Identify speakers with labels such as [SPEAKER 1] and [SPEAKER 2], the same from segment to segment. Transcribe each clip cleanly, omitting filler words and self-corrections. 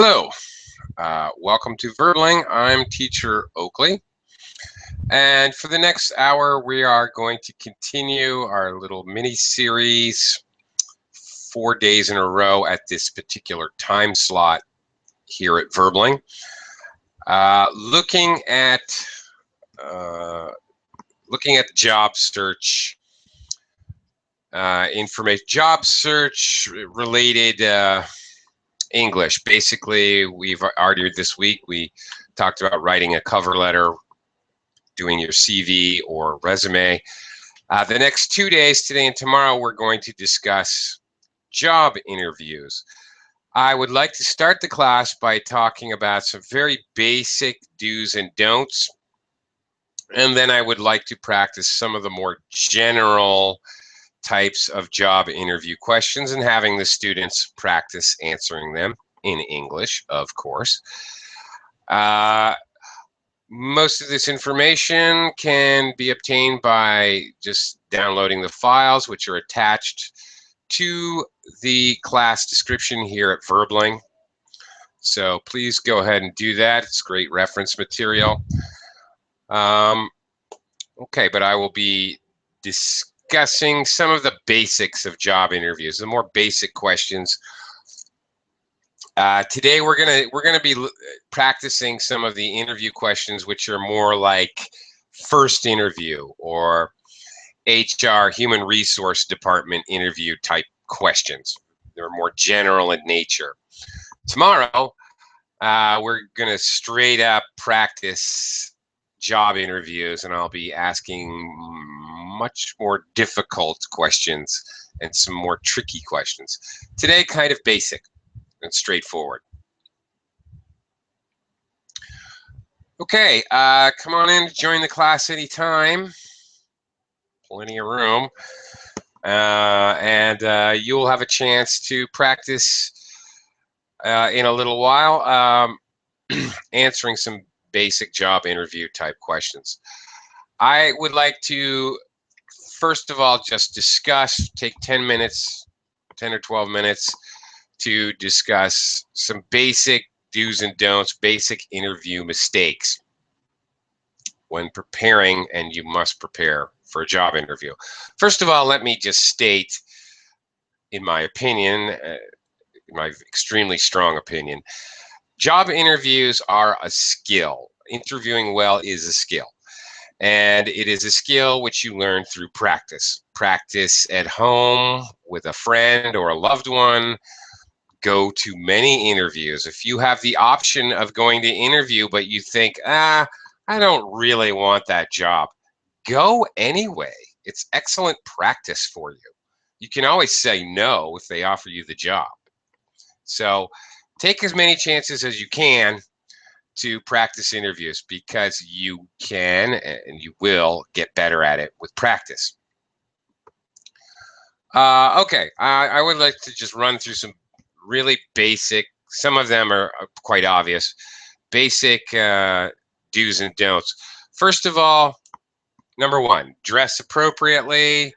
[SPEAKER 1] Hello, welcome to Verbling. I'm teacher Oakley, and for the next hour we are going to continue our little mini series 4 days in a row at this particular time slot here at Verbling, looking at job search information, job search related English. Basically, we've argued this week. We talked about writing a cover letter, doing your CV or resume. The next 2 days, today and tomorrow, we're going to discuss job interviews. I would like to start the class by talking about some very basic do's and don'ts. And then I would like to practice some of the more general types of job interview questions and having the students practice answering them in English, of course. Most of this information can be obtained by just downloading the files, which are attached to the class description here at Verbling. So please go ahead and do that. It's great reference material. Okay, but I will be discussing some of the basics of job interviews, the more basic questions. Today we're gonna be practicing some of the interview questions, which are more like first interview or HR, human resource department interview type questions. They're more general in nature. Tomorrow, we're gonna straight up practice job interviews, and I'll be asking much more difficult questions and some more tricky questions. Today, kind of basic and straightforward. Okay, come on in to join the class anytime. Plenty of room. And you'll have a chance to practice in a little while answering some basic job interview type questions. I would like to, first of all, just take 10 minutes, 10 or 12 minutes to discuss some basic do's and don'ts, basic interview mistakes when preparing, and you must prepare for a job interview. First of all, let me just state, in my opinion, my extremely strong opinion, job interviews are a skill. Interviewing well is a skill. And it is a skill which you learn through practice. Practice at home with a friend or a loved one. Go to many interviews. If you have the option of going to interview, but you think, I don't really want that job, go anyway. It's excellent practice for you. You can always say no if they offer you the job. So take as many chances as you can to practice interviews, because you can and you will get better at it with practice. Okay, I would like to just run through some really basic, some of them are quite obvious, basic do's and don'ts. First of all, number one, dress appropriately.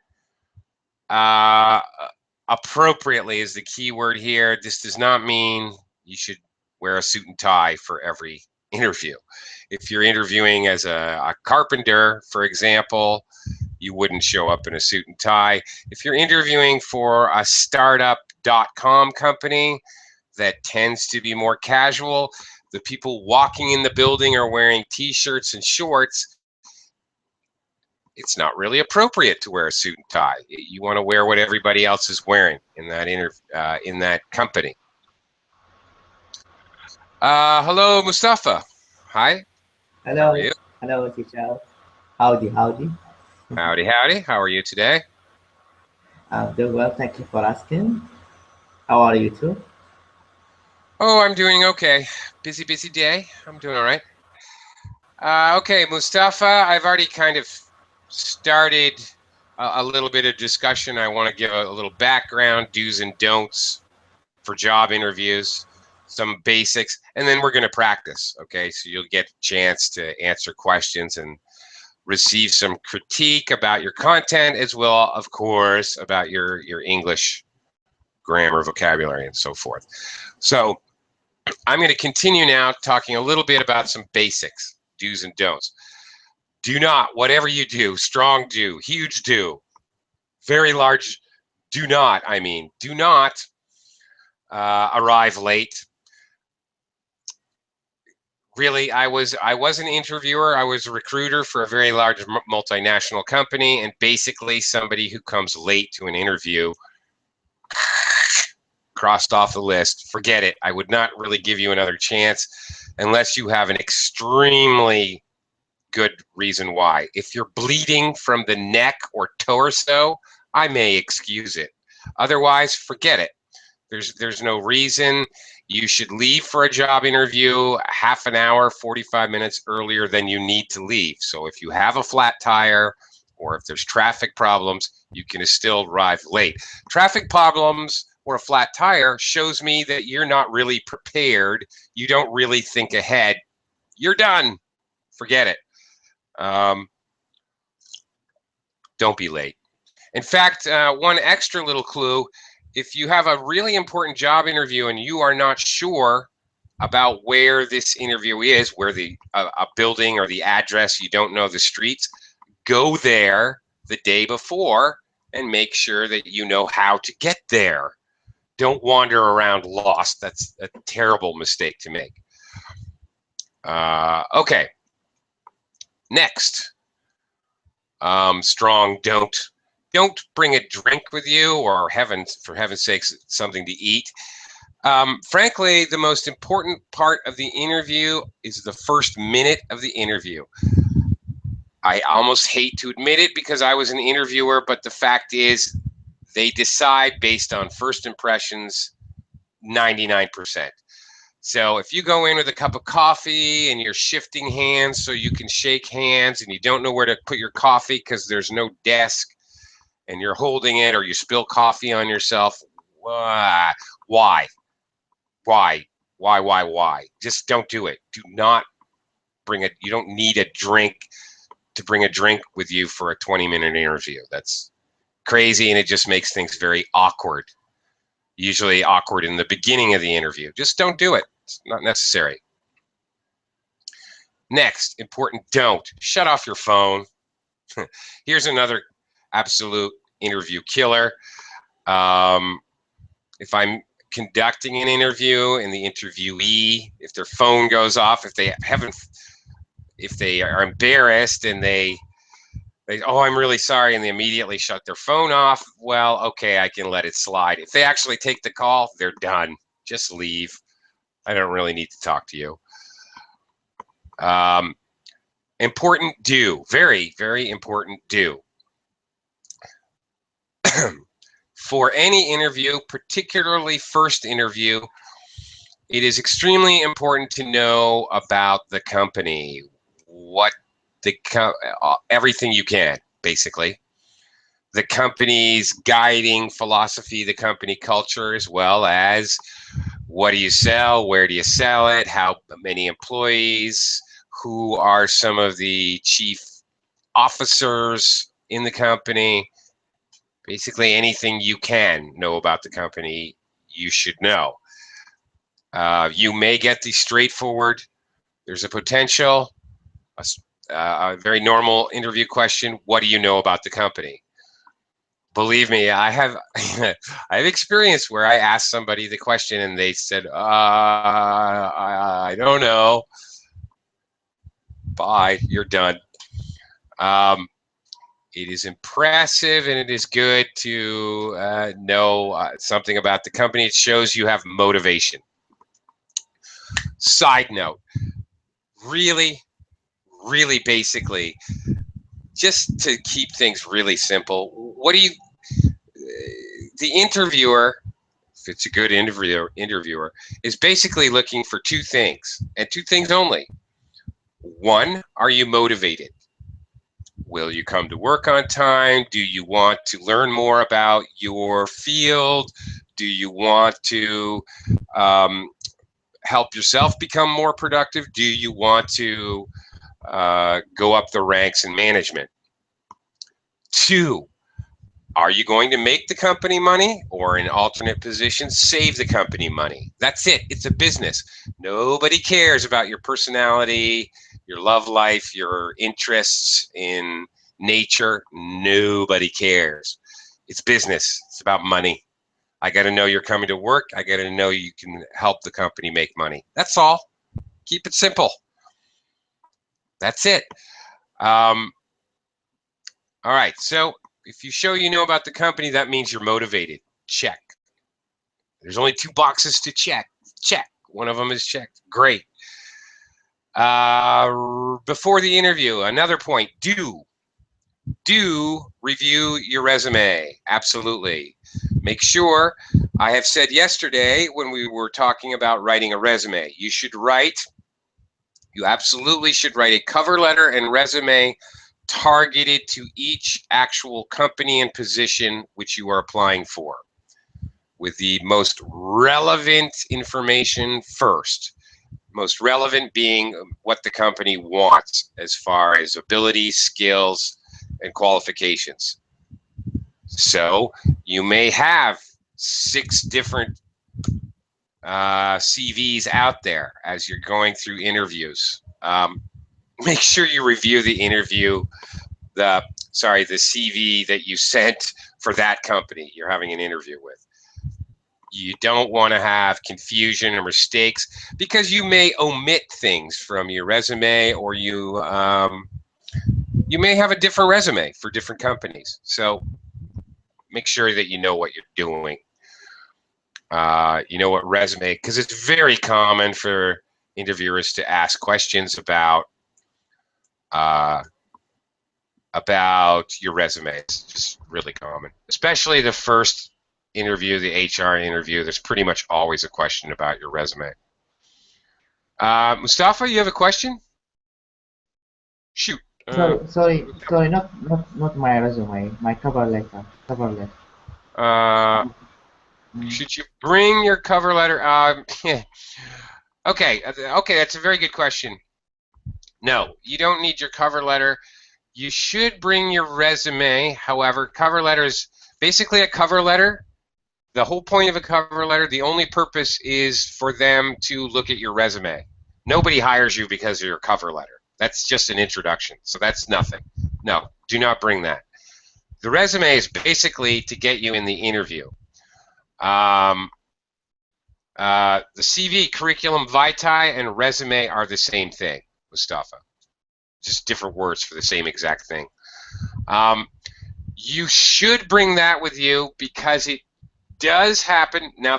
[SPEAKER 1] Appropriately is the key word here. This does not mean you should wear a suit and tie for every interview. If you're interviewing as a carpenter, for example, you wouldn't show up in a suit and tie. If you're interviewing for a startup.com company that tends to be more casual, the people walking in the building are wearing t-shirts and shorts, it's not really appropriate to wear a suit and tie. You want to wear what everybody else is wearing in that company. Hello, Mustafa. Hi.
[SPEAKER 2] Hello,
[SPEAKER 1] How are you?
[SPEAKER 2] hello, teacher. Howdy, howdy.
[SPEAKER 1] Howdy, howdy. How are you today?
[SPEAKER 2] I'm doing well. Thank you for asking. How are you too?
[SPEAKER 1] Oh, I'm doing okay. Busy day. I'm doing all right. Okay, Mustafa, I've already kind of started a little bit of discussion. I want to give a little background, do's and don'ts for job interviews, some basics, and then we're going to practice. Okay, so you'll get a chance to answer questions and receive some critique about your content, as well, of course, about your English grammar, vocabulary, and so forth. So I'm going to continue now talking a little bit about some basics, do's and don'ts. Do not, whatever you do, strong do, huge do, very large do not, do not arrive late. Really, I was an interviewer. I was a recruiter for a very large multinational company, and basically somebody who comes late to an interview, crossed off the list, forget it. I would not really give you another chance unless you have an extremely good reason why. If you're bleeding from the neck or torso, I may excuse it. Otherwise, forget it. There's no reason. You should leave for a job interview half an hour, 45 minutes earlier than you need to leave. So if you have a flat tire or if there's traffic problems, you can still arrive late. Traffic problems or a flat tire shows me that you're not really prepared. You don't really think ahead. You're done. Forget it. Don't be late. In fact, one extra little clue, if you have a really important job interview and you are not sure about where this interview is, where the a building or the address, you don't know the streets, go there the day before and make sure that you know how to get there. Don't wander around lost. That's a terrible mistake to make. Okay. Next. Strong don't bring a drink with you, or for heaven's sakes, something to eat. Frankly, the most important part of the interview is the first minute of the interview. I almost hate to admit it because I was an interviewer, but the fact is they decide based on first impressions 99%. So if you go in with a cup of coffee and you're shifting hands so you can shake hands and you don't know where to put your coffee because there's no desk, and you're holding it, or you spill coffee on yourself, why? Just don't do it. Do not bring it. You don't need a drink to bring a drink with you for a 20-minute interview. That's crazy, and it just makes things very awkward. Usually awkward in the beginning of the interview. Just don't do it. It's not necessary. Next, important don't. Shut off your phone. Here's another absolute interview killer. If I'm conducting an interview and the interviewee, if their phone goes off, if they are embarrassed and they oh, I'm really sorry, and they immediately shut their phone off, well, okay, I can let it slide. If they actually take the call, they're done. Just leave. I don't really need to talk to you. Important do. Very, very important do. For any interview, particularly first interview, it is extremely important to know about the company, everything you can, basically. The company's guiding philosophy, the company culture, as well as what do you sell, where do you sell it, how many employees, who are some of the chief officers in the company. Basically anything you can know about the company, you should know. You may get the straightforward, there's a potential, a very normal interview question, what do you know about the company? Believe me, I have experience where I asked somebody the question and they said, I don't know. Bye, you're done. It is impressive and it is good to know something about the company. It shows you have motivation. Side note, really, really basically, just to keep things really simple, the interviewer, if it's a good interviewer, is basically looking for two things, and two things only. One, are you motivated? Will you come to work on time? Do you want to learn more about your field? Do you want to help yourself become more productive? Do you want to go up the ranks in management? Two, Are you going to make the company money, or in alternate position, save the company money? That's it. It's a business. Nobody cares about your personality, your love life, your interests in nature. Nobody cares. It's business. It's about money. I got to know you're coming to work. I got to know you can help the company make money. That's all. Keep it simple. That's it. All right. So if you show you know about the company, that means you're motivated. Check. There's only 2 boxes to check. Check. One of them is checked. Great. Before the interview, another point. Do review your resume. Absolutely. Make sure, I have said yesterday when we were talking about writing a resume, you absolutely should write a cover letter and resume targeted to each actual company and position which you are applying for, with the most relevant information first. Most relevant being what the company wants as far as ability, skills, and qualifications. So you may have 6 different CVs out there as you're going through interviews. Make sure you review the CV that you sent for that company you're having an interview with. You don't want to have confusion or mistakes, because you may omit things from your resume, or you may have a different resume for different companies. So make sure that you know what you're doing. You know what resume, because it's very common for interviewers to ask questions about your resume. It's just really common, especially the first interview, the HR interview. There's pretty much always a question about your resume. Mustafa, you have a question? Shoot.
[SPEAKER 2] Sorry, not my resume, my cover letter.
[SPEAKER 1] Should you bring your cover letter? Okay, that's a very good question. No, you don't need your cover letter. You should bring your resume. However, cover letter is basically a cover letter. The whole point of a cover letter, the only purpose is for them to look at your resume. Nobody hires you because of your cover letter. That's just an introduction, so that's nothing. No, do not bring that. The resume is basically to get you in the interview. The CV, curriculum vitae, and resume are the same thing, Mustafa. Just different words for the same exact thing. You should bring that with you, because it does happen. Now,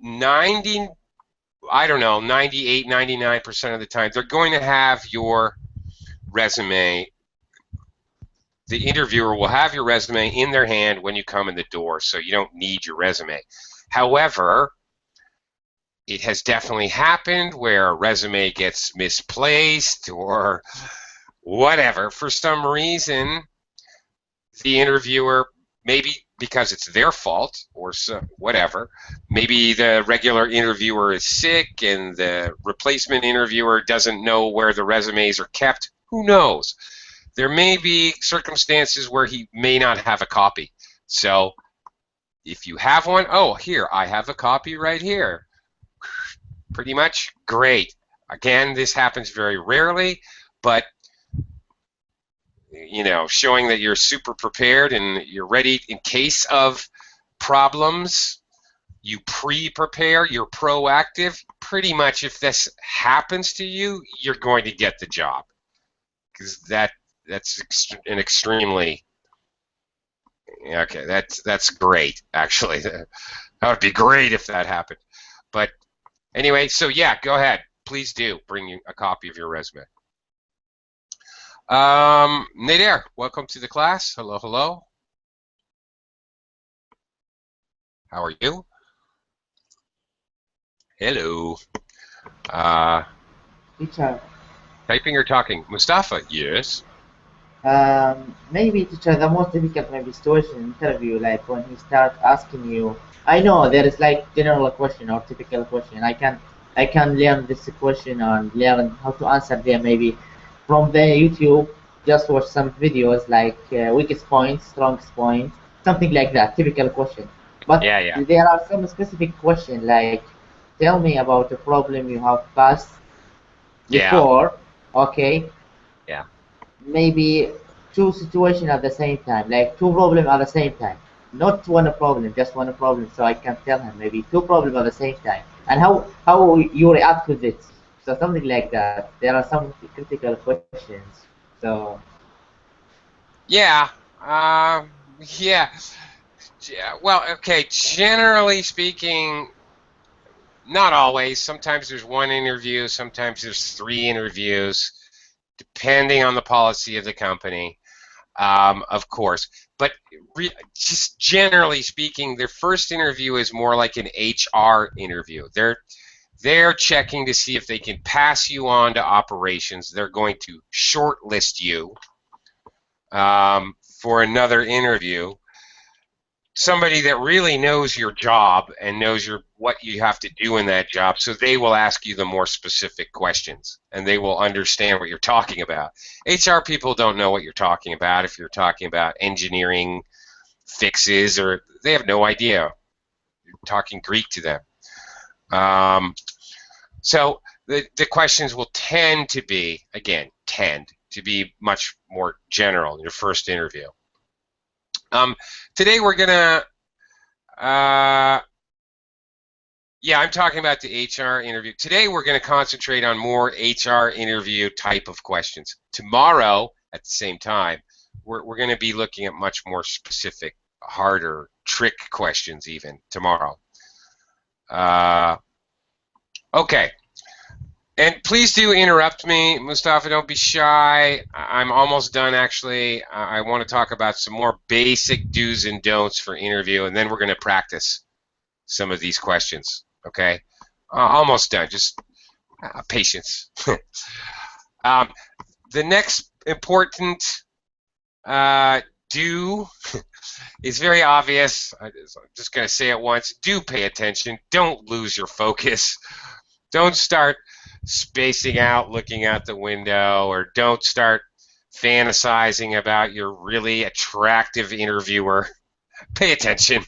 [SPEAKER 1] 98, 99% of the time, they're going to have your resume. The interviewer will have your resume in their hand when you come in the door, so you don't need your resume. However, it has definitely happened where a resume gets misplaced or whatever. For some reason, the interviewer, maybe because it's their fault or whatever, maybe the regular interviewer is sick and the replacement interviewer doesn't know where the resumes are kept. Who knows? There may be circumstances where he may not have a copy. So if you have one, oh, here, I have a copy right here. Pretty much great. Again, this happens very rarely, but you know, showing that you're super prepared and you're ready in case of problems. You pre-prepare, you're proactive. Pretty much if this happens to you, you're going to get the job, because that's an extremely, okay, that's great, actually. That would be great if that happened. But anyway, so yeah, go ahead. Please do bring a copy of your resume. Nader, welcome to the class. Hello, hello. How are you? Hello.
[SPEAKER 2] Teacher.
[SPEAKER 1] Typing or talking? Mustafa, yes.
[SPEAKER 2] Maybe, teacher, the most difficult maybe situation in interview, like when he starts asking you. I know there is like general question or typical question. I can learn this question and learn how to answer them maybe from the YouTube. just watch some videos like weakest points, strongest points, something like that, typical question. But
[SPEAKER 1] Yeah, yeah,
[SPEAKER 2] there are some specific question like, tell me about a problem you have passed
[SPEAKER 1] yeah,
[SPEAKER 2] before, okay,
[SPEAKER 1] yeah.
[SPEAKER 2] maybe two situations at the same time, like two problems at the same time. Not one problem, just one problem. So I can tell him maybe two problems at the same time, and how you react with it. So something like that. There are some critical questions. So
[SPEAKER 1] Yeah. Yeah. Yeah. Well, okay. Generally speaking, not always. Sometimes there's one interview, sometimes there's three interviews, depending on the policy of the company, of course. But just generally speaking, their first interview is more like an HR interview. They're checking to see if they can pass you on to operations. They're going to shortlist you for another interview. Somebody that really knows your job and knows what you have to do in that job, so they will ask you the more specific questions and they will understand what you're talking about. HR people don't know what you're talking about if you're talking about engineering fixes, or they have no idea. You're talking Greek to them. So the questions will tend to be, again, tend to be much more general in your first interview. Today we're gonna yeah, I'm talking about the HR interview. Today we're going to concentrate on more HR interview type of questions. Tomorrow, at the same time, we're going to be looking at much more specific, harder, trick questions even tomorrow. Okay. And please do interrupt me, Mustafa. Don't be shy. I'm almost done, actually. I want to talk about some more basic do's and don'ts for interview, and then we're going to practice some of these questions. Okay, almost done. Just patience. The next important do is very obvious. I'm just going to say it once. Do pay attention. Don't lose your focus. Don't start spacing out, looking out the window, or don't start fantasizing about your really attractive interviewer. Pay attention.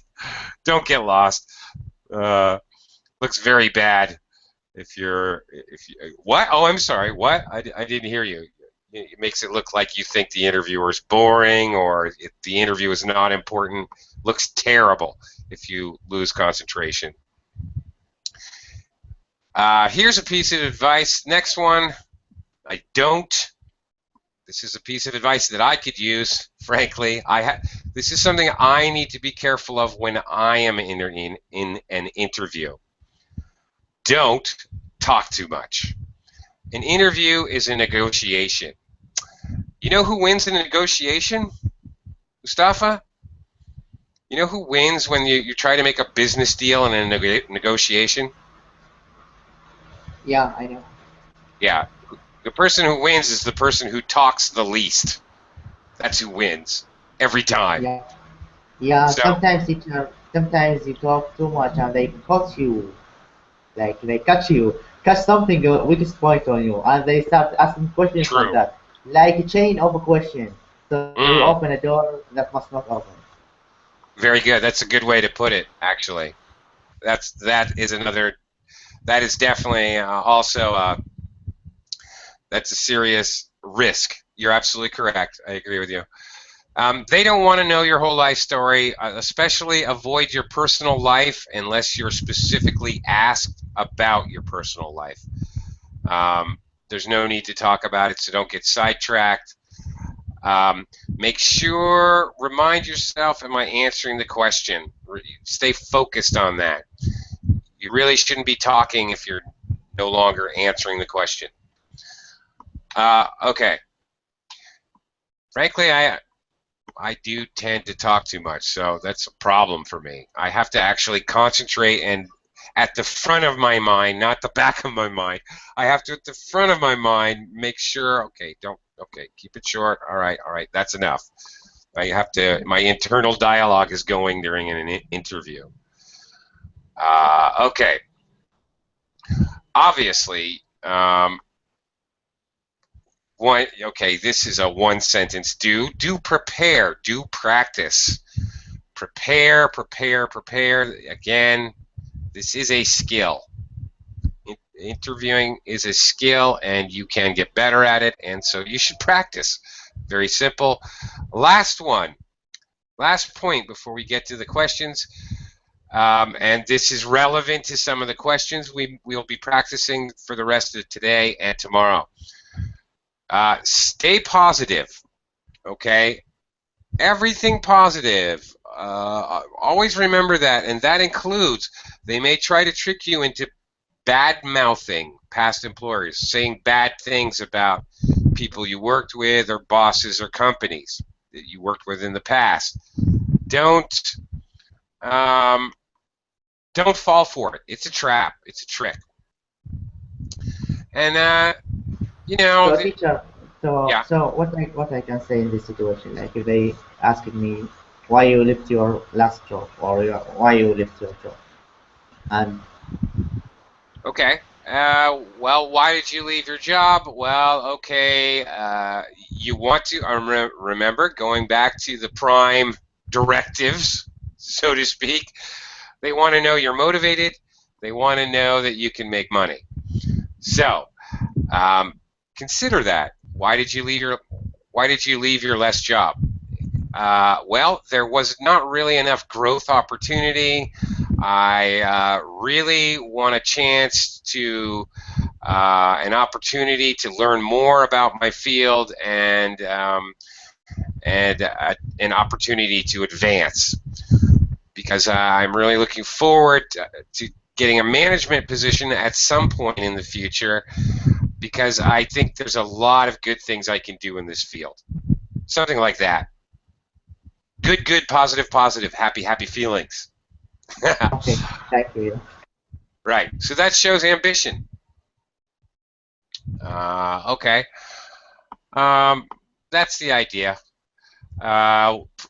[SPEAKER 1] Don't get lost. Looks very bad if you what? Oh, I'm sorry. What? I didn't hear you. It makes it look like you think the interviewer is boring, or if the interview is not important. Looks terrible if you lose concentration. Here's a piece of advice. Next one, I don't. This is a piece of advice that I could use, frankly. This is something I need to be careful of when I am in an interview. Don't talk too much. An interview is a negotiation. You know who wins in a negotiation, Mustafa? You know who wins when you try to make a business deal in a negotiation?
[SPEAKER 2] yeah, I know.
[SPEAKER 1] Yeah. The person who wins is the person who talks the least. That's who wins every time.
[SPEAKER 2] Yeah, yeah.
[SPEAKER 1] So,
[SPEAKER 2] Sometimes you talk too much and they cut you, like they catch something weakest point on you, and they start asking questions from
[SPEAKER 1] true.
[SPEAKER 2] that, like a chain of a question. So you
[SPEAKER 1] Mm,
[SPEAKER 2] open a door that must not open.
[SPEAKER 1] very good. That's a good way to put it, actually. That is definitely also that's a serious risk. You're absolutely correct. I agree with you. They don't want to know your whole life story, especially avoid your personal life unless you're specifically asked about your personal life. There's no need to talk about it, so don't get sidetracked. Make sure, remind yourself, am I answering the question? Stay focused on that. You really shouldn't be talking if you're no longer answering the question. Okay. Frankly, I do tend to talk too much, so that's a problem for me. I have to actually concentrate and at the front of my mind, not the back of my mind. I have to at the front of my mind make sure, okay, keep it short. All right, that's enough. I have to, my internal dialogue is going during an interview. Okay. Obviously, Okay, this is a one sentence. Do prepare, do practice. Prepare, prepare, prepare. Again, this is a skill. Interviewing is a skill, and you can get better at it, and so you should practice. Very simple. Last one. Last point before we get to the questions. And this is relevant to some of the questions we'll be practicing for the rest of today and tomorrow. Stay positive, okay? Everything positive. Always remember that, and that includes they may try to trick you into bad-mouthing past employers, saying bad things about people you worked with or bosses or companies that you worked with in the past. Don't fall for it. It's a trap. It's a trick. And you know.
[SPEAKER 2] So teacher,
[SPEAKER 1] Yeah.
[SPEAKER 2] so what I can say in this situation, like if they ask me why you left your last job or why you left your job, and
[SPEAKER 1] Okay. Well, why did you leave your job? Well, okay. You want to remember going back to the prime directives, so to speak. They want to know you're motivated. They want to know that you can make money. So consider that. Why did you leave your last job? Well, there was not really enough growth opportunity. I really want a chance to an opportunity to learn more about my field and an opportunity to advance, because I'm really looking forward to getting a management position at some point in the future, because I think there's a lot of good things I can do in this field. Something like that. Good, good, positive, positive, happy, happy feelings.
[SPEAKER 2] okay, thank you.
[SPEAKER 1] Right. So that shows ambition. Okay. That's the idea.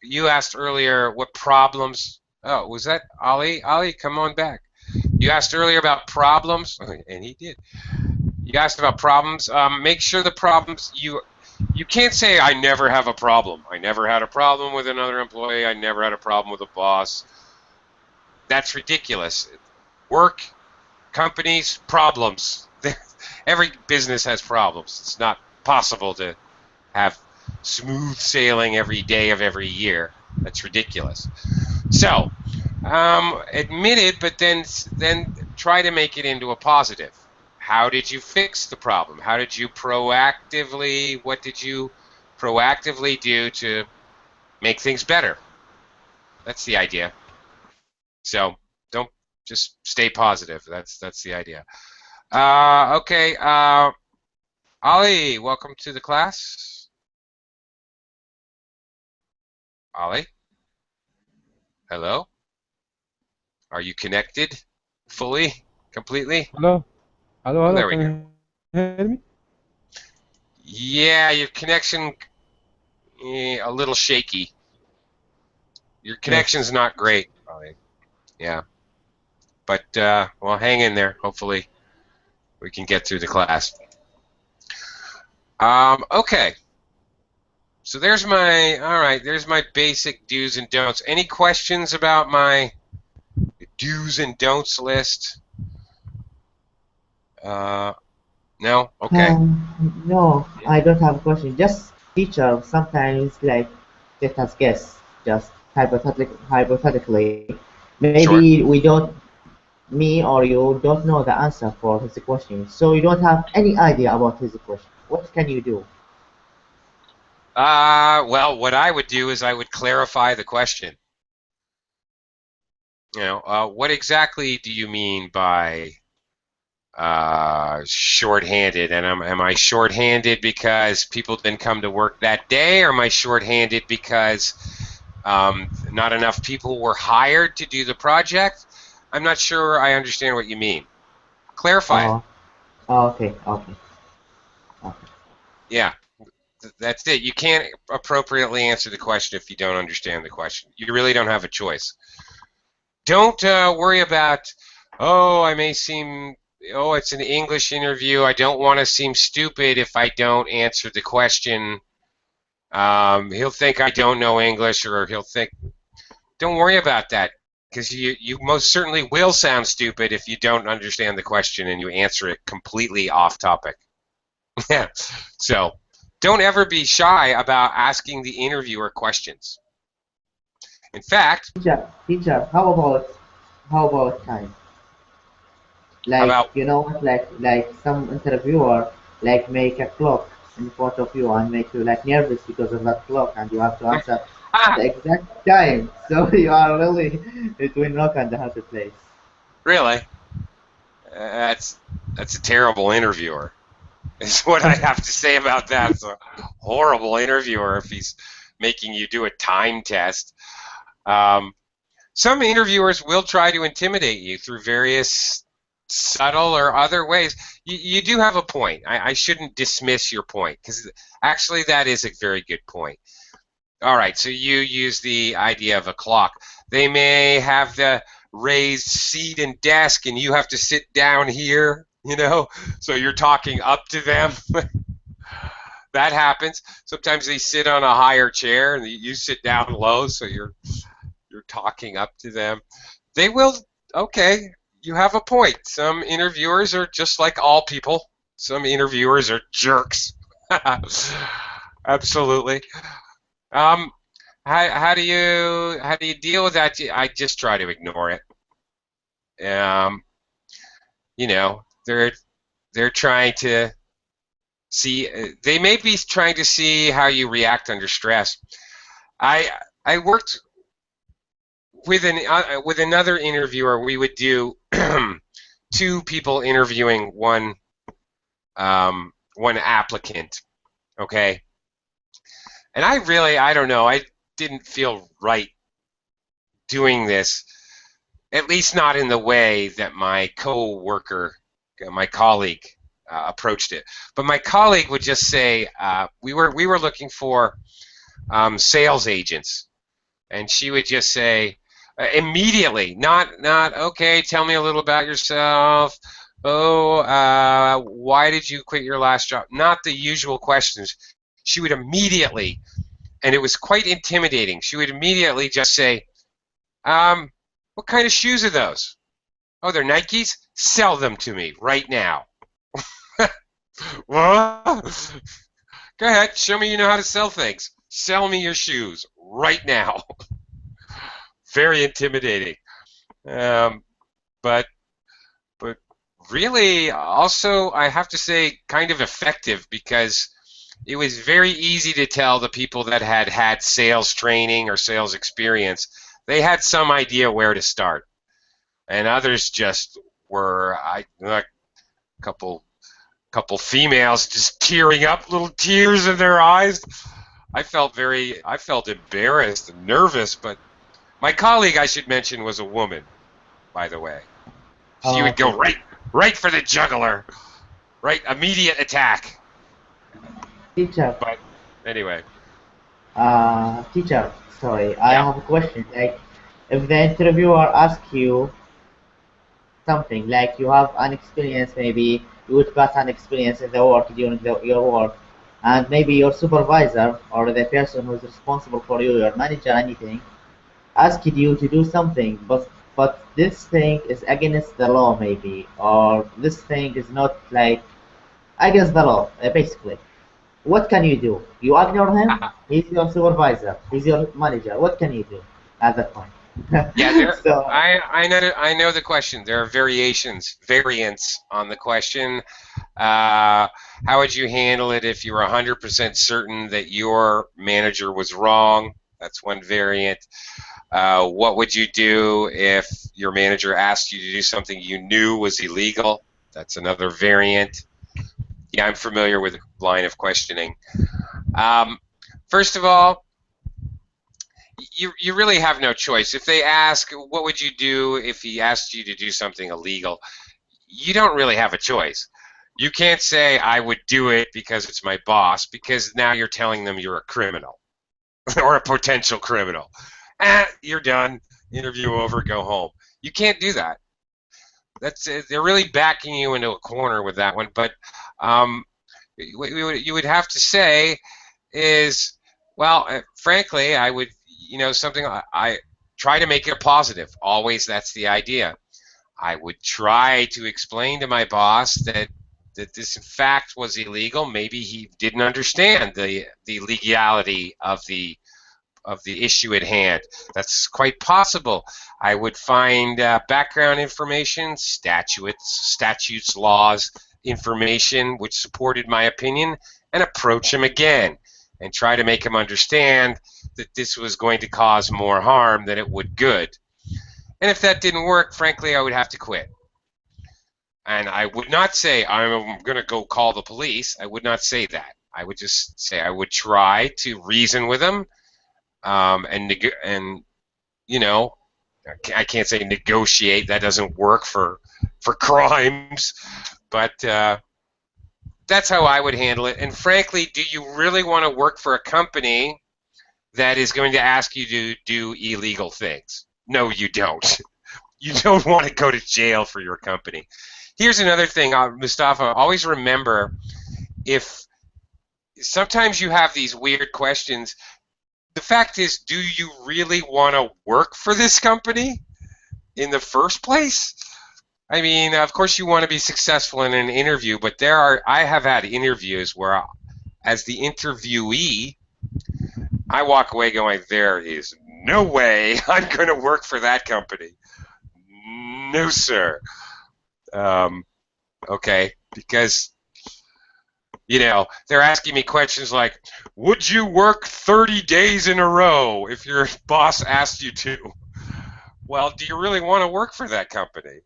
[SPEAKER 1] You asked earlier what problems. Oh, was that Ali? Ali, come on back. You asked earlier about problems, and he did. You asked about problems. Make sure the problems you can't say I never have a problem. I never had a problem with another employee. I never had a problem with a boss. That's ridiculous. Work, companies, problems. Every business has problems. It's not possible to have smooth sailing every day of every year. That's ridiculous. So, admit it, but then try to make it into a positive. How did you fix the problem? How did you what did you proactively do to make things better? That's the idea. So don't just stay positive. That's the idea. Okay. Ali, welcome to the class. Ali, hello. Are you connected fully, completely?
[SPEAKER 3] Hello, hello,
[SPEAKER 1] Oh,
[SPEAKER 3] hello.
[SPEAKER 1] there we
[SPEAKER 3] Can
[SPEAKER 1] go.
[SPEAKER 3] you hear me?
[SPEAKER 1] Yeah, your connection a little shaky. Your
[SPEAKER 3] Yes.
[SPEAKER 1] connection's not great, Ali. Yeah, but well, hang in there. Hopefully, we can get through the class. Okay. So there's my basic do's and don'ts. Any questions about my do's and don'ts list? No? Okay.
[SPEAKER 2] No, I don't have a question. Just teacher sometimes like let us guess, just hypothetically.
[SPEAKER 1] Sure.
[SPEAKER 2] Maybe we don't, me or you don't know the answer for his question, so you don't have any idea about his question. What can you do?
[SPEAKER 1] Well, what I would do is I would clarify the question. What exactly do you mean by shorthanded? And am I shorthanded because people didn't come to work that day, or am I shorthanded because not enough people were hired to do the project? I'm not sure I understand what you mean. Clarify it.
[SPEAKER 2] Oh, okay, okay, okay.
[SPEAKER 1] Yeah, that's it. You can't appropriately answer the question if you don't understand the question. You really don't have a choice. Don't worry about, oh, I may seem oh, it's an English interview. I don't want to seem stupid if I don't answer the question. He'll think I don't know English, or he'll think, don't worry about that, because you most certainly will sound stupid if you don't understand the question and you answer it completely off topic. Yeah. So don't ever be shy about asking the interviewer questions. In fact,
[SPEAKER 2] Teacher, how about time?
[SPEAKER 1] how
[SPEAKER 2] Like
[SPEAKER 1] about
[SPEAKER 2] you know, like some interviewer like make a clock in front of you and make you like nervous because of that clock, and you have to answer
[SPEAKER 1] ah,
[SPEAKER 2] the exact time. So you are really between rock and a hard place.
[SPEAKER 1] really? That's a terrible interviewer. Is what I have to say about that. It's a horrible interviewer if he's making you do a time test. Um, some interviewers will try to intimidate you through various subtle or other ways. You do have a point. I shouldn't dismiss your point, because actually that is a very good point. All right, so you use the idea of a clock. They may have the raised seat and desk, and you have to sit down here, so you're talking up to them. That happens. Sometimes they sit on a higher chair and you sit down low, so you're talking up to them. They will. Okay, you have a point. Some interviewers are just like all people. Some interviewers are jerks. Absolutely. Um, how do you deal with that? I just try to ignore it. They're trying to see. They may be trying to see how you react under stress. I worked with another interviewer. We would do two people interviewing one applicant. Okay. And I don't know, I didn't feel right doing this, at least not in the way that my co-worker, my colleague, approached it. But my colleague would just say, we were looking for sales agents, and she would just say immediately, not okay, tell me a little about yourself. Oh, why did you quit your last job? Not the usual questions. She would immediately, and it was quite intimidating, she would immediately just say, what kind of shoes are those? Oh, they're Nikes? Sell them to me right now. What? Go ahead, show me you know how to sell things. Sell me your shoes right now. Very intimidating. But really, also, I have to say, kind of effective, because it was very easy to tell the people that had sales training or sales experience. They had some idea where to start, and others just were a couple females just tearing up, little tears in their eyes. I felt embarrassed and nervous, but my colleague, I should mention, was a woman, by the way. She would go right for the jugular, right, immediate attack.
[SPEAKER 2] Teacher.
[SPEAKER 1] But anyway.
[SPEAKER 2] Teacher, sorry, I
[SPEAKER 1] Yeah.
[SPEAKER 2] have a question. Like, if the interviewer asks you something, like you have an experience, maybe you would pass an experience in the work during your work, and maybe your supervisor or the person who's responsible for you, your manager, anything, asked you to do something, but this thing is against the law, maybe, or this thing is not like against the law, basically. What can you do? You ignore him? He's your supervisor. He's your manager. What can you do at that point?
[SPEAKER 1] Yeah,
[SPEAKER 2] So,
[SPEAKER 1] I know the question. There are variants on the question. How would you handle it if you were 100% certain that your manager was wrong? That's one variant. What would you do if your manager asked you to do something you knew was illegal? That's another variant. Yeah, I'm familiar with the line of questioning. First of all, you really have no choice. If they ask, what would you do if he asked you to do something illegal? You don't really have a choice. You can't say, I would do it because it's my boss, because now you're telling them you're a criminal or a potential criminal. You're done. Interview over, go home. You can't do that. that's they're really backing you into a corner with that one. But what you would have to say is, well, frankly, I would, something I try to make it a positive. Always, that's the idea. I would try to explain to my boss that this in fact was illegal. Maybe he didn't understand the legality of the issue at hand. That's quite possible. I would find background information, statutes, laws, information which supported my opinion, and approach him again and try to make him understand that this was going to cause more harm than it would good. And if that didn't work, frankly, I would have to quit. And I would not say I'm going to go call the police. I would not say that. I would just say I would try to reason with him, and I can't say negotiate. That doesn't work for crimes, but that's how I would handle it. And frankly, do you really want to work for a company that is going to ask you to do illegal things? No, you don't. You don't want to go to jail for your company. Here's another thing, Mustafa. Always remember, if sometimes you have these weird questions, the fact is, do you really want to work for this company in the first place? I mean, of course you want to be successful in an interview, but I have had interviews where, as the interviewee, I walk away going, there is no way I'm going to work for that company. No, sir. Okay, because they're asking me questions like, would you work 30 days in a row if your boss asked you to? Well, do you really want to work for that company?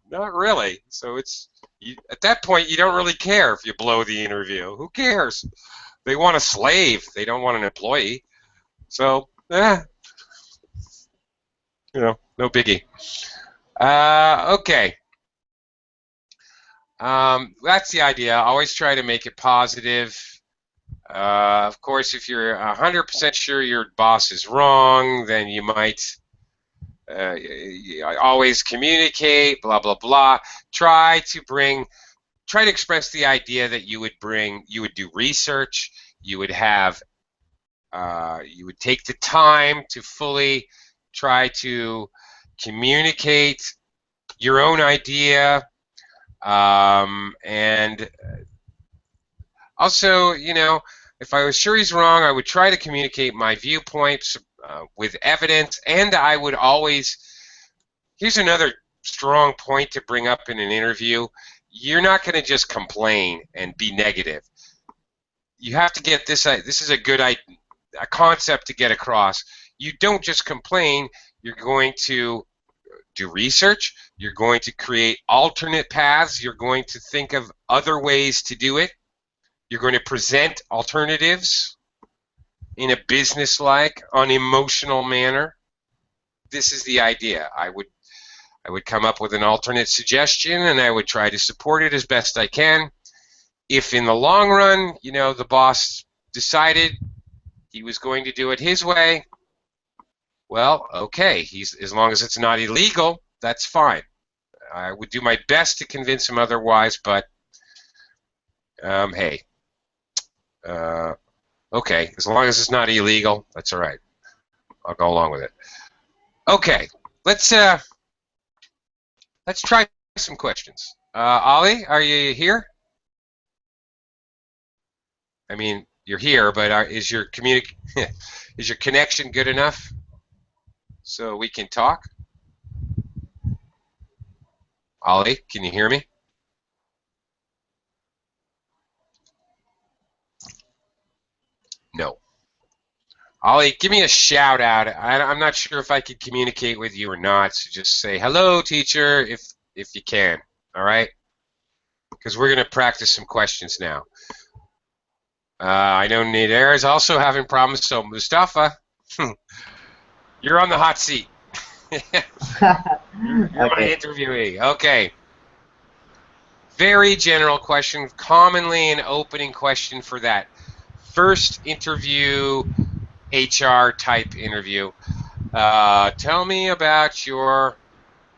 [SPEAKER 1] Not really. So at that point, you don't really care if you blow the interview. Who cares? They want a slave. They don't want an employee. So, no biggie. Okay. That's the idea. Always try to make it positive. Of course, if you're 100% sure your boss is wrong, then you might always communicate, blah, blah, blah. Try to express the idea that you would do research, you would take the time to fully try to communicate your own idea, and also, if I was sure he's wrong, I would try to communicate my viewpoints with evidence, and I would always, here's another strong point to bring up in an interview, you're not going to just complain and be negative. You have to get this is a good a concept to get across. You don't just complain, you're going to do research, you're going to create alternate paths, you're going to think of other ways to do it, you're going to present alternatives in a business-like, unemotional manner. This is the idea. I would come up with an alternate suggestion, and I would try to support it as best I can. If in the long run, the boss decided he was going to do it his way, well, okay, as long as it's not illegal, that's fine. I would do my best to convince him otherwise, but hey, okay, as long as it's not illegal, that's all right. I'll go along with it. Okay, let's try some questions. Ali, are you here? I mean, you're here, but is your connection good enough so we can talk? Ali, can you hear me? No. Ali, give me a shout out. I'm not sure if I could communicate with you or not, so just say hello, teacher, if you can. All right? Because we're going to practice some questions now. I know Nader is also having problems, so Mustafa, you're on the hot seat. You're my interviewee. Okay. Very general question, commonly an opening question for that first interview, HR type interview. Tell me about your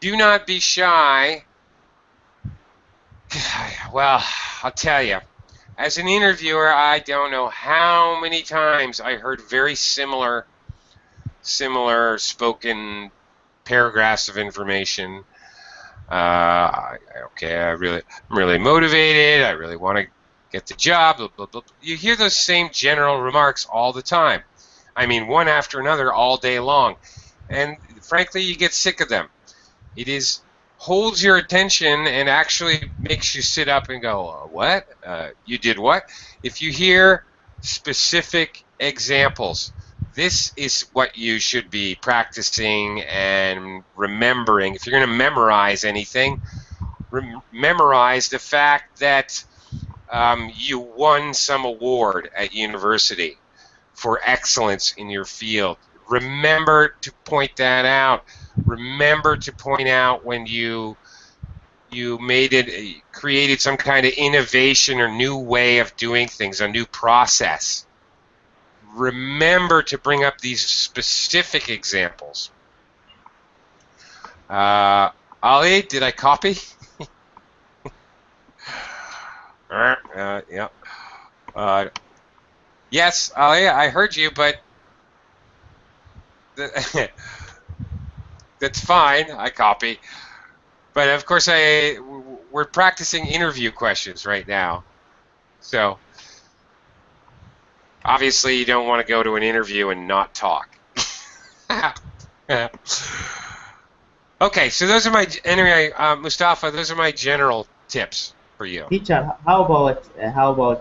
[SPEAKER 1] Do not be shy. Well, I'll tell you, as an interviewer, I don't know how many times I heard very similar spoken paragraphs of information. Okay, I'm really motivated. I really want to get the job. Blah, blah, blah. You hear those same general remarks all the time. I mean, one after another all day long. And frankly, you get sick of them. It holds your attention and actually makes you sit up and go, what? You did what? If you hear specific examples, this is what you should be practicing and remembering. If you're going to memorize anything, memorize the fact that you won some award at university for excellence in your field. Remember to point that out. Remember to point out when you created some kind of innovation or new way of doing things, a new process. Remember to bring up these specific examples. Ali, did I copy? Yeah. Yes, Ali, I heard you, but that's fine. I copy. But of course, we're practicing interview questions right now. So obviously, you don't want to go to an interview and not talk. Okay, so those are my anyway, Mustafa. Those are my general tips for you.
[SPEAKER 2] Teacher, how about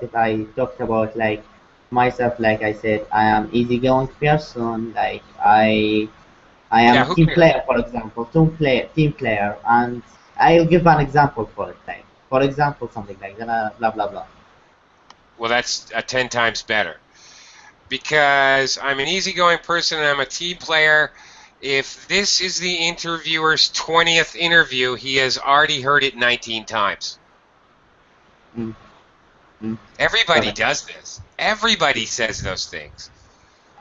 [SPEAKER 2] if I talked about like myself? Like I said, I am easygoing person. Like I am a team player, for example, team player, and I'll give an example for it. Like, for example, something like that, blah blah blah.
[SPEAKER 1] Well, that's 10 times better. Because I'm an easygoing person and I'm a team player. If this is the interviewer's 20th interview, he has already heard it 19 times. Everybody does this. Everybody says those things.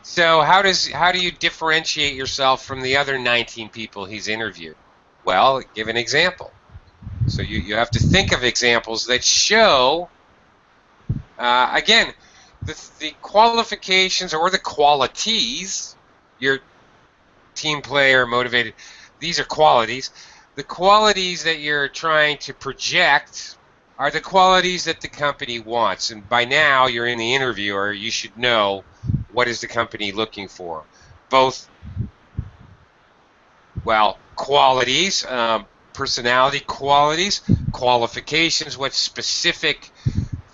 [SPEAKER 1] So how do you differentiate yourself from the other 19 people he's interviewed? Well, give an example. So you have to think of examples that show, again, the qualifications or the qualities, your team player, motivated, these are qualities. The qualities that you're trying to project are the qualities that the company wants. And by now, you're in the interview, or you should know what is the company looking for. Both, well, qualities, personality qualities, qualifications, what specific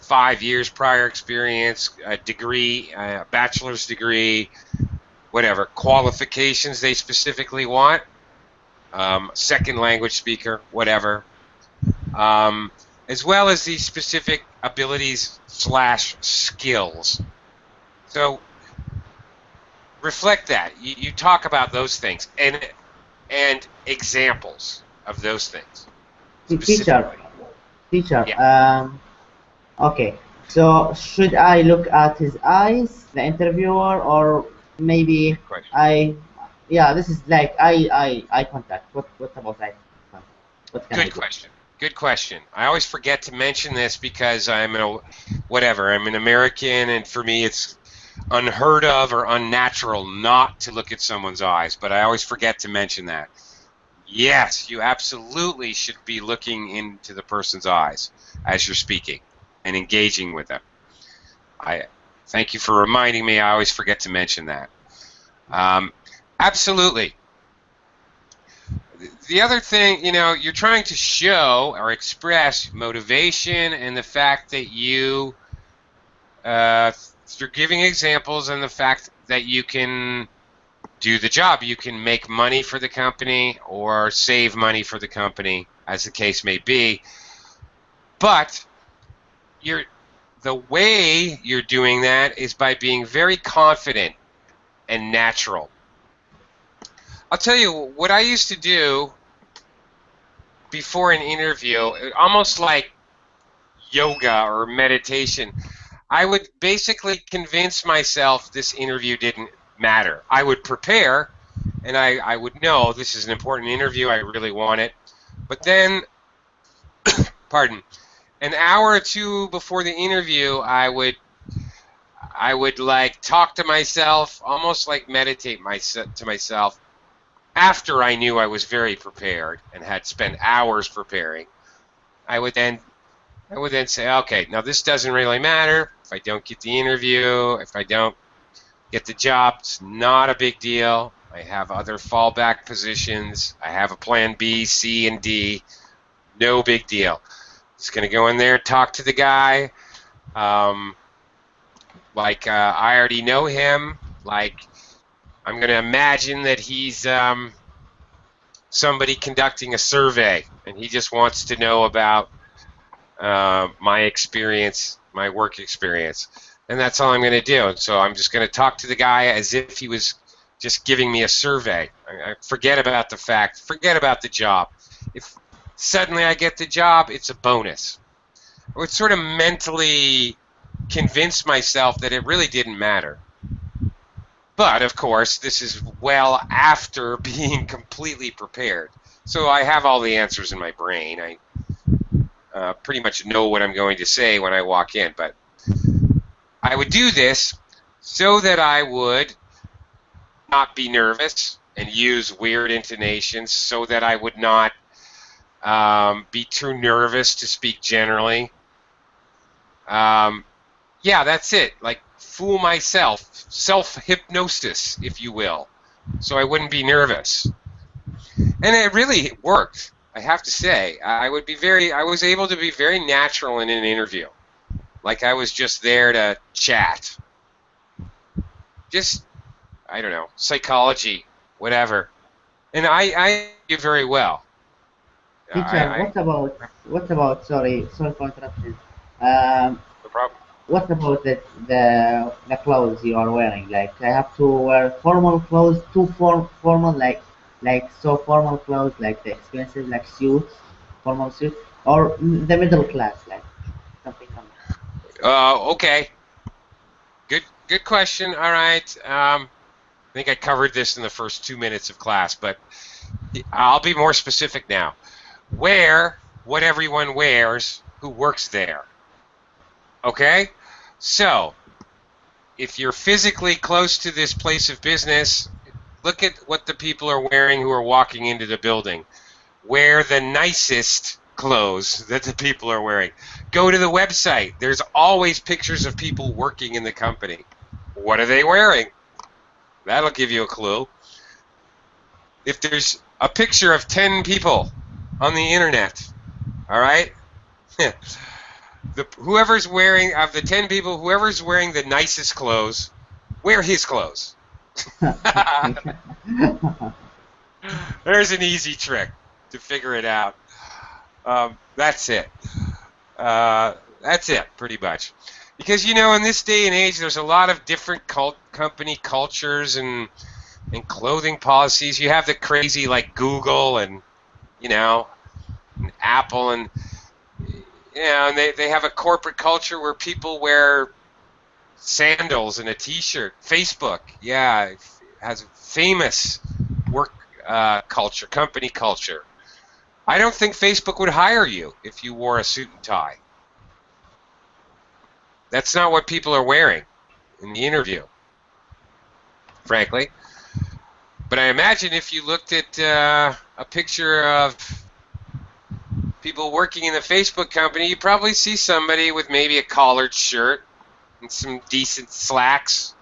[SPEAKER 1] 5 years prior experience, a degree, a bachelor's degree, whatever, qualifications they specifically want, second language speaker, whatever, as well as the specific abilities / skills. So reflect that. You talk about those things and examples of those things.
[SPEAKER 2] Teacher,
[SPEAKER 1] yeah.
[SPEAKER 2] Okay, so should I look at his eyes, the interviewer, or maybe yeah, this is like eye contact. What about eye contact? What can
[SPEAKER 1] Good question. Good question. I always forget to mention this because I'm an American, and for me it's unheard of or unnatural not to look at someone's eyes, but I always forget to mention that. Yes, you absolutely should be looking into the person's eyes as you're speaking and engaging with them. I thank you for reminding me. I always forget to mention that. Absolutely. The other thing, you're trying to show or express motivation and the fact that you're giving examples and the fact that you can do the job. You can make money for the company or save money for the company, as the case may be. But the way you're doing that is by being very confident and natural. I'll tell you what I used to do before an interview, almost like yoga or meditation. I would basically convince myself this interview didn't matter. I would prepare, and I would know this is an important interview. I really want it. But then, pardon, an hour or two before the interview, I would like talk to myself, almost like meditate to myself after I knew I was very prepared and had spent hours preparing. I would then say, okay, now this doesn't really matter. If I don't get the interview, if I don't get the job, it's not a big deal. I have other fallback positions. I have a plan B, C, and D. No big deal. Just going to go in there, talk to the guy. I already know him. Like, I'm going to imagine that he's somebody conducting a survey, and he just wants to know about my experience, my work experience. And that's all I'm going to do. And so I'm just going to talk to the guy as if he was just giving me a survey. Forget about the job. If suddenly I get the job, it's a bonus. I would sort of mentally convince myself that it really didn't matter. But, of course, this is well after being completely prepared. So I have all the answers in my brain. I pretty much know what I'm going to say when I walk in. But I would do this so that I would not be nervous and use weird intonations, so that I would not be too nervous to speak generally. Yeah, that's it. Like, fool myself, self-hypnosis, if you will, so I wouldn't be nervous. And it really worked, I have to say. I was able to be very natural in an interview. Like I was just there to chat. Just, I don't know, psychology, whatever. And I do very well.
[SPEAKER 2] Teacher, what about, sorry for interrupting.
[SPEAKER 1] No problem.
[SPEAKER 2] What about the clothes you are wearing? Like, I have to wear formal clothes, too formal, like so formal clothes, like the expensive, like suits, formal suits, or the middle class, like something like that.
[SPEAKER 1] Okay. Good question. All right. I think I covered this in the first 2 minutes of class, but I'll be more specific now. Wear what everyone wears who works there. Okay? So, if you're physically close to this place of business, look at what the people are wearing who are walking into the building. Wear the nicest clothes that the people are wearing. Go to the website. There's always pictures of people working in the company. What are they wearing? That'll give you a clue. If there's a picture of 10 people on the internet, all right? Whoever's wearing, of the 10 people, whoever's wearing the nicest clothes, wear his clothes. There's an easy trick to figure it out. That's it. That's it, pretty much. Because, you know, in this day and age, there's a lot of different company cultures and clothing policies. You have the crazy, like, Google and, you know, and Apple, and, you know, and they have a corporate culture where people wear sandals and a T-shirt. Facebook, yeah, has a famous work culture, company culture. I don't think Facebook would hire you if you wore a suit and tie. That's not what people are wearing in the interview, frankly. But I imagine if you looked at a picture of people working in the Facebook company, you'd probably see somebody with maybe a collared shirt and some decent slacks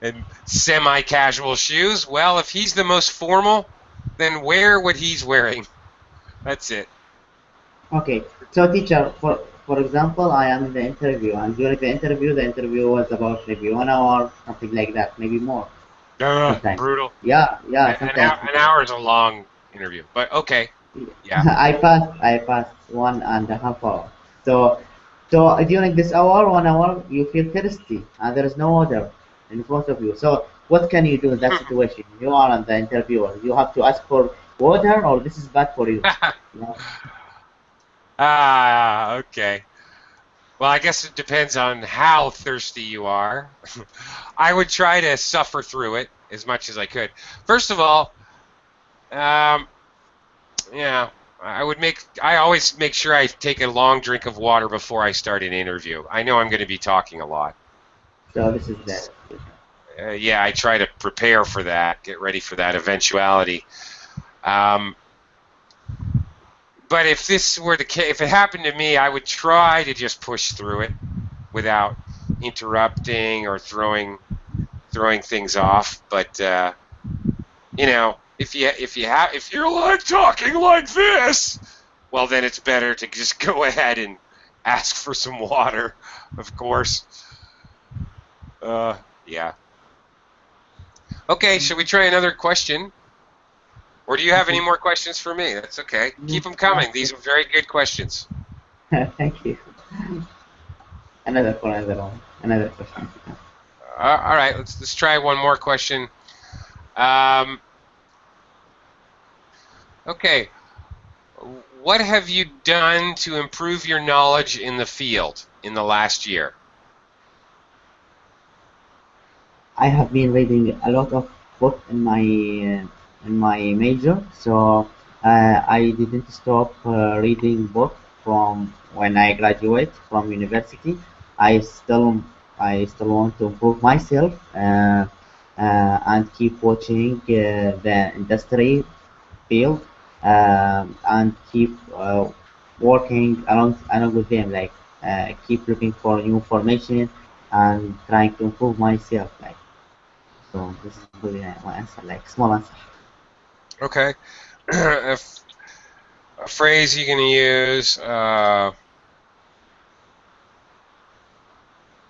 [SPEAKER 1] and semi-casual shoes. Well, if he's the most formal, then wear what he's wearing. That's it.
[SPEAKER 2] Okay, so teacher, for example, I am in the interview, and during the interview was about maybe 1 hour, something like that, maybe more. Sometimes.
[SPEAKER 1] Brutal.
[SPEAKER 2] Yeah, sometimes.
[SPEAKER 1] An hour is a long interview, but okay. Yeah.
[SPEAKER 2] I passed 1.5 hours. So during this hour, 1 hour, you feel thirsty, and there is no water in front of you. So what can you do in that situation? You are on the interviewer. You have to ask for water, or this is bad for you. Yeah.
[SPEAKER 1] Okay. Well, I guess it depends on how thirsty you are. I would try to suffer through it. as much as I could. First of all, yeah, I always make sure I take a long drink of water before I start an interview. I know I'm going to be talking a lot.
[SPEAKER 2] So this is that.
[SPEAKER 1] Yeah, I try to prepare for that, get ready for that eventuality. But if this were the case, if it happened to me, I would try to just push through it without interrupting or throwing things off. But you know, if you're like talking like this, well, then it's better to just go ahead and ask for some water, of course. Yeah. Okay, should we try another question? Or do you have any more questions for me? That's okay. Keep them coming. These are very good questions.
[SPEAKER 2] Thank you. Another one. Another question.
[SPEAKER 1] All right, let's try one more question. Okay, what have you done to improve your knowledge in the field in the last year?
[SPEAKER 2] I have been reading a lot of books in my major, so I didn't stop reading books from when I graduate from university. I still want to improve myself and keep watching the industry field and keep working along with them. Like keep looking for new information and trying to improve myself. Like. So this is really my answer, like small answer.
[SPEAKER 1] Okay. A phrase you can use, a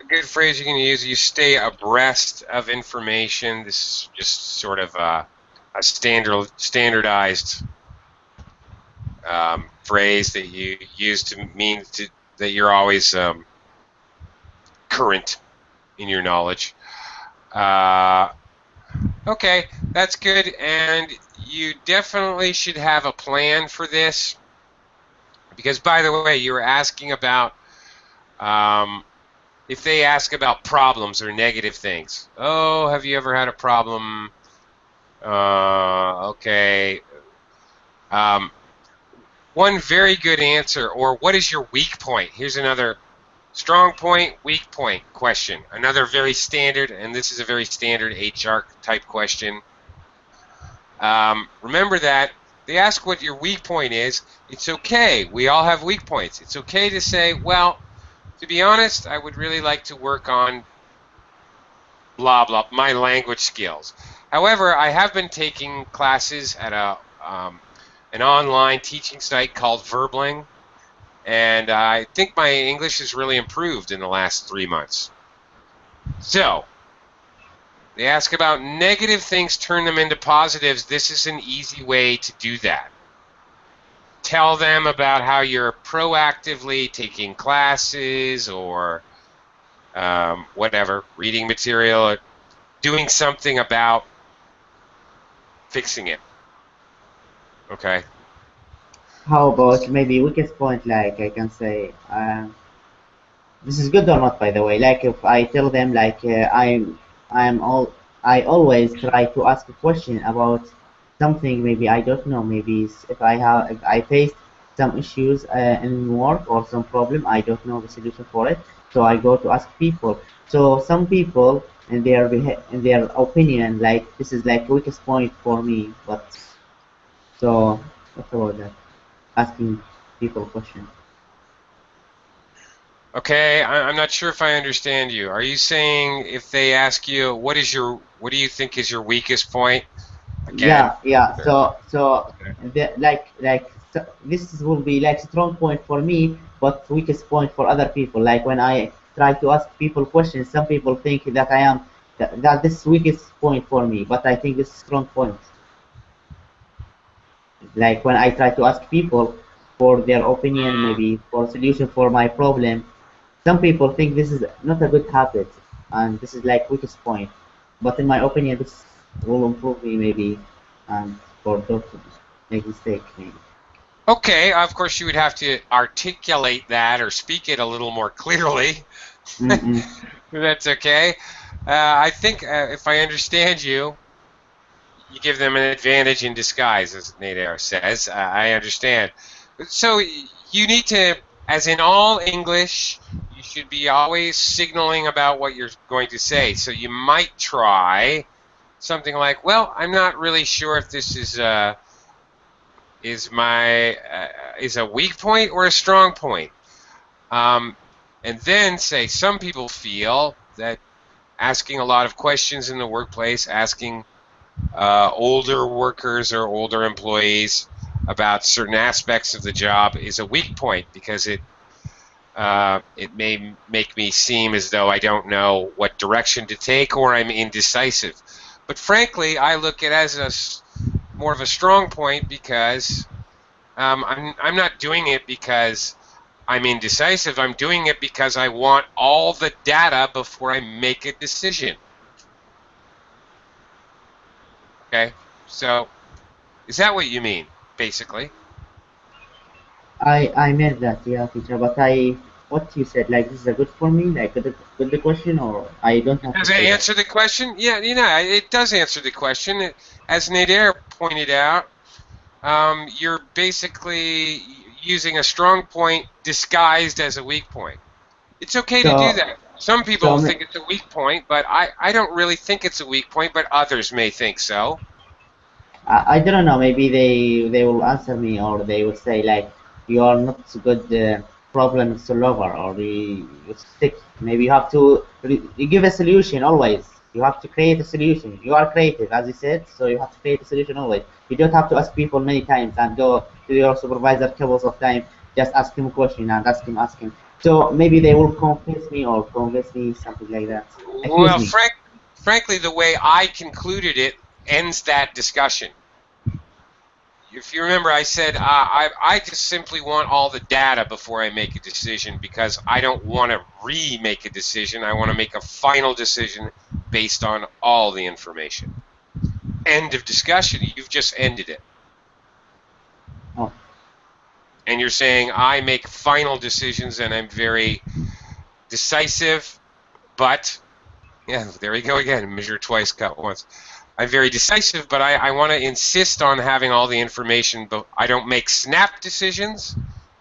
[SPEAKER 1] good phrase you can use, you stay abreast of information. This is just sort of a standardized phrase that you use to mean that you're always current in your knowledge. Okay, that's good, and you definitely should have a plan for this, because by the way, you were asking about if they ask about problems or negative things. Oh, have you ever had a problem? Okay. One very good answer, or what is your weak point? Here's another strong point, weak point question. Another very standard, and this is a very standard HR type question. Remember that they ask what your weak point is. It's okay. We all have weak points. It's okay to say, well, to be honest, I would really like to work on blah, blah, my language skills. However, I have been taking classes at an online teaching site called Verbling, and I think my English has really improved in the last 3 months. So, they ask about negative things, turn them into positives. This is an easy way to do that. Tell them about how you're proactively taking classes or whatever, reading material, or doing something about fixing it. Okay.
[SPEAKER 2] How about maybe weakest point? Like I can say, this is good or not, by the way. Like if I tell them like I always try to ask a question about something maybe I don't know. Maybe if I faced some issues in work or some problem I don't know the solution for it, so I go to ask people. So some people in in their opinion like this is like weakest point for me. But so what about that? Asking people questions.
[SPEAKER 1] Okay, I'm not sure if I understand you. Are you saying if they ask you what do you think is your weakest point? Again.
[SPEAKER 2] Yeah. So
[SPEAKER 1] Okay.
[SPEAKER 2] this will be like strong point for me, but weakest point for other people. Like when I try to ask people questions, some people think that that this weakest point for me, but I think this is strong point. Like when I try to ask people for their opinion, maybe for solution for my problem, some people think this is not a good habit, and this is like weakest point. But in my opinion, this will improve me maybe, and for those who make mistake maybe.
[SPEAKER 1] Okay, of course you would have to articulate that or speak it a little more clearly.
[SPEAKER 2] Mm-mm.
[SPEAKER 1] That's okay. I think if I understand you, you give them an advantage in disguise, as Nader says. I understand. So you need to, as in all English, you should be always signaling about what you're going to say. So you might try something like, "Well, I'm not really sure if this is a weak point or a strong point." And then say, some people feel that asking a lot of questions in the workplace, asking older workers or older employees about certain aspects of the job is a weak point because it may make me seem as though I don't know what direction to take or I'm indecisive. But frankly, I look at it as more of a strong point because I'm not doing it because I'm indecisive. I'm doing it because I want all the data before I make a decision. Okay, so is that what you mean, basically?
[SPEAKER 2] I meant that, yeah, teacher. But what you said, like, this is a good for me, like, good the question, or I don't have to
[SPEAKER 1] Does it
[SPEAKER 2] say that.
[SPEAKER 1] answer the question? Yeah, it does answer the question. As Nader pointed out, you're basically using a strong point disguised as a weak point. It's okay to do
[SPEAKER 2] So,
[SPEAKER 1] that. Some
[SPEAKER 2] so
[SPEAKER 1] people think it's a weak point, but I don't really think it's a weak point, but others may think so.
[SPEAKER 2] I don't know. Maybe they will answer me, or they will say like, you are not a good problem solver, or you stick. Maybe you have to you give a solution always. You have to create a solution. You are creative, as you said, so you have to create a solution always. You don't have to ask people many times and go to your supervisor couples of times. Just ask him a question and ask him. So maybe they will convince me something like that. Accuse
[SPEAKER 1] Well,
[SPEAKER 2] me.
[SPEAKER 1] frankly, the way I concluded it ends that discussion. If you remember, I said I just simply want all the data before I make a decision because I don't want to remake a decision. I want to make a final decision based on all the information. End of discussion. You've just ended it.
[SPEAKER 2] Oh,
[SPEAKER 1] And you're saying I make final decisions and I'm very decisive, but, yeah, there we go again. Measure twice, cut once. I'm very decisive, but I want to insist on having all the information, but I don't make snap decisions,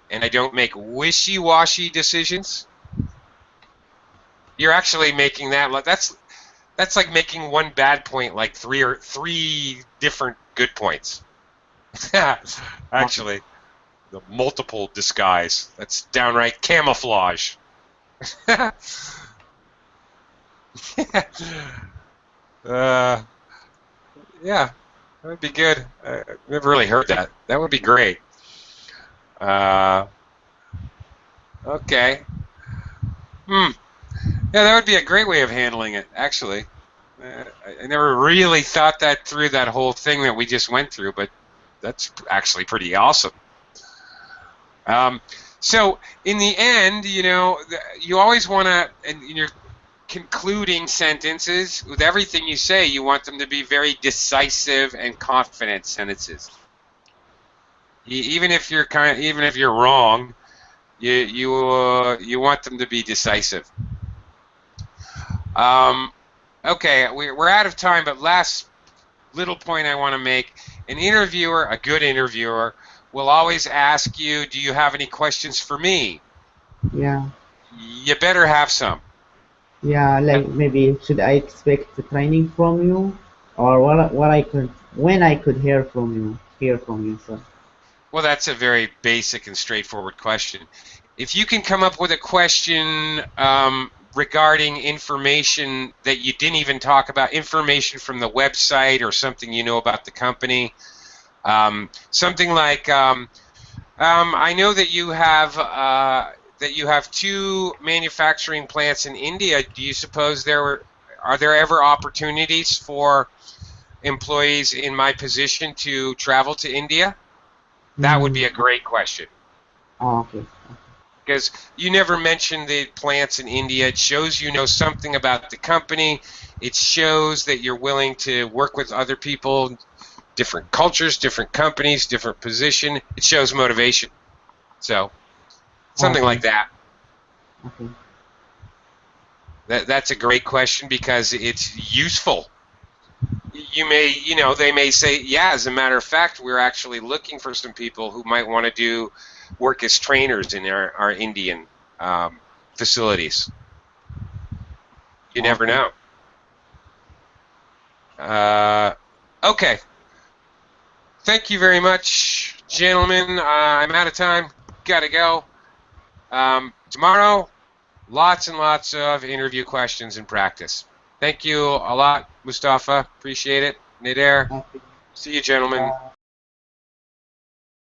[SPEAKER 1] and I don't make wishy-washy decisions. You're actually making that's like making one bad point like three different good points.
[SPEAKER 2] okay.
[SPEAKER 1] Actually, the multiple disguise. That's downright camouflage. uh, yeah, that would be good. I've never really heard that. That would be great. Uh, okay. Hmm. Yeah, that would be a great way of handling it, actually. I never really thought that through, that whole thing that we just went through, but that's actually pretty awesome. So in the end, you always want to, in your concluding sentences, with everything you say, you want them to be very decisive and confident sentences. Even if you're wrong, you want them to be decisive. Okay, we're out of time, but last little point I want to make: a good interviewer, will always ask you, "Do you have any questions for me?"
[SPEAKER 2] Yeah.
[SPEAKER 1] You better have some.
[SPEAKER 2] Yeah, like maybe should I expect the training from you, or what I could when I could hear from you. So
[SPEAKER 1] Well, that's a very basic and straightforward question. If you can come up with a question regarding information that you didn't even talk about, information from the website or something you know about the company, something like, I know that you have two manufacturing plants in India. Do you suppose are there ever opportunities for employees in my position to travel to India? That would be a great question.
[SPEAKER 2] oh, okay.
[SPEAKER 1] Because you never mentioned the plants in India. It shows you know something about the company. It shows that you're willing to work with other people, different cultures, different companies, different position. It shows motivation. So something
[SPEAKER 2] Okay.
[SPEAKER 1] like that.
[SPEAKER 2] Okay.
[SPEAKER 1] That's a great question because it's useful. they may say, yeah, as a matter of fact, we're actually looking for some people who might want to work as trainers in our Indian facilities. You never know. Okay. Thank you very much, gentlemen. I'm out of time. Gotta go. Tomorrow, lots and lots of interview questions and practice. Thank you a lot, Mustafa. Appreciate it. Nader. See you, gentlemen.